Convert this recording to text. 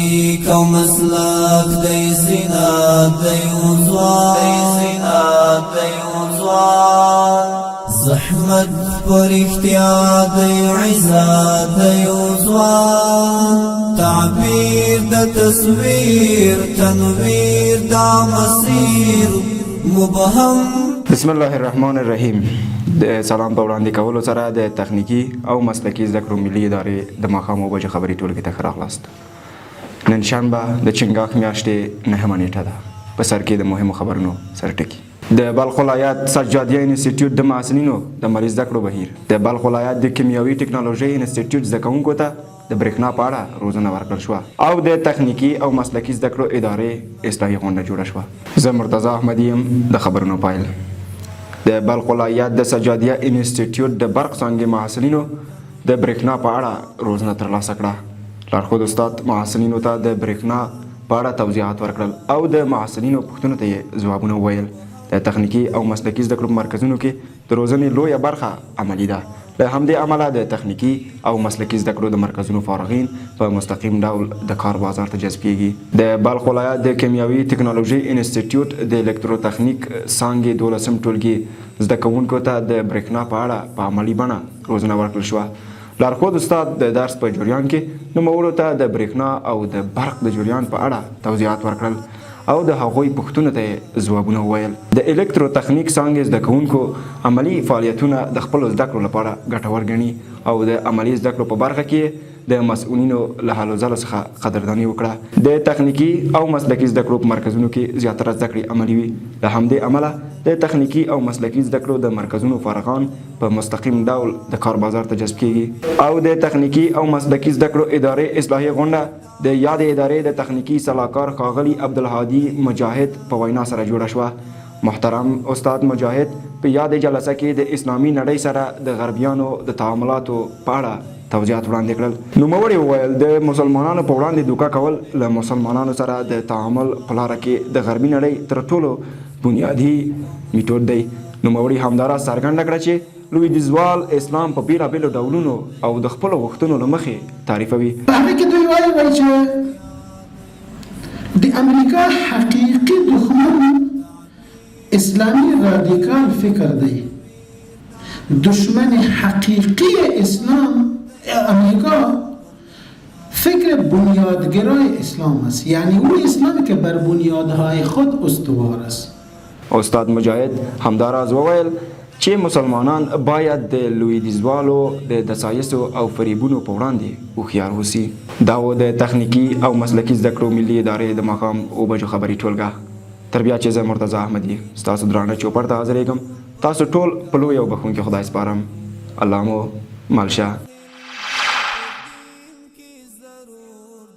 تحقیق او مسلک دی زینات دی ځوان زحمت پر اختیار دی عزت دی ځوان تعبیر د تصویر تنویر دا مسیر مبهم. بسم الله الرحمن الرحیم. د سلام په وړاندې کولو سره د تخنیکی او مسلکی زده کړو ملي ادارې د ماښام اوه بجې خبري ټولګي ته ښه راغلاست. نن شنبه د چنګاښ میاشتې 9مه نیټه ده. په سر کې د مهمو خبرونو سرټکي. د بلخ ولایت سجادیه انسټیټیوټ د محصلینو د ملي زده کړو بهیر. د بلخ ولایت د کیمیاوي ټکنالوژۍ انسټیټیوټ زده کوونکو ته د برېښنا په اړه روزنه ورکړل شوه او د تخنیکی او مسلکی زده کړو ادارې اصلاحي غونډه جوړه شوه. زه مرتضی احمدي یم. د خبرونو پایل. د بلخ ولایت د سجادیه انسټیټیوټ د برق څانګې محصلینو د برېښنا په اړه روزنه ترلاسه کړه. لارښود استاد محصلینو ته د برېښنا په اړه توضیحات ورکړل او د محصلینو پوښتنو ته یې ځوابونه وویل. د تخنیکی او مسلکی زده کړو مرکزونو کې د روزنې لویه برخه عملي ده. له همدې امله د تخنیکی او مسلکی زده کړو د مرکزونو فارغین په مستقیم ډول د کار بازار ته جذبیږي. د بلخ ولایت د کیمیاوي ټکنالوژۍ انسټیټیوټ د الکتروتخنیک څانګې 12م ټولګي زده کوونکو ته د برېښنا په اړه په عملي بڼه روزنه ورکړل شوه. لارښود استاد د درس په جریان کې نوموړو ته د برېښنا او د برق د جریان په اړه توضیحات ورکړل او د هغوی پوښتنو ته یې ځوابونه وویل. د الکتروتخنیک څانګې زده کوونکو عملي فعالیتونه د خپلو زده کړو لپاره ګټور ګڼي او د عملي زده کړو په برخه کې د مسؤلینو له هلو ځلو څخه قدرداني وکړه. د تخنیکی او مسلکی زده کړو په مرکزونو کې زیاتره زده کړې عملي وي. له همدې امله د تخنیکی او مسلکی زده کړو د مرکزونو فارغان په مستقیم ډول د کار بازار ته جذب کیږي او د تخنیکی او مسلکی زده کړو ادارې اصلاحي غونډه د یاد ادارې د تخنیکی صلاحکار ښاغلي عبدالهادي مجاهد په وینا سره جوړه شوه. محترم استاد مجاهد په یاد جلسه کې د اسلامي نړۍ سره د غربیانو د تعاملاتو په اړه توضیحات وړاندې کړل. نوموړي وویل د مسلمانانو په وړاندې دوکه کول له مسلمانانو سره د تعامل په لاره کې د غربي نړۍ تر ټولو بنیادي میتود دی. نوموړي همداراز څرګنده کړه چې لویدیځوال اسلام په بیلابیلو ډولونو او د خپلو غوښتنو له مخې تعریفوي. په هغه کې دوی وایي چې د امریکا حقیقي دښمن اسلامي رادیکال فکر دی. دشمن حقیقی اسلام امریکا فکر بنیادگرای اسلام است، یعنی اون اسلامی که بر بنیادهای خود استوار است. استاد مجاهد همداراز وویل چې مسلمانان باید د لویدیځوالو د دسایسو او فریبونو په وړاندې هوښیار اوسي. دا و د تخنیکی او مسلکی زده کړو ملي ادارې د ماښام اوه بجو خبري ټولګه. تر بیا چې زه مرتضی احمدي ستاسو درانه چوپړ ته حاضرېږم. تاسو ټول په لوی او بخښونکي خدای سپارم. الله مو مل شه.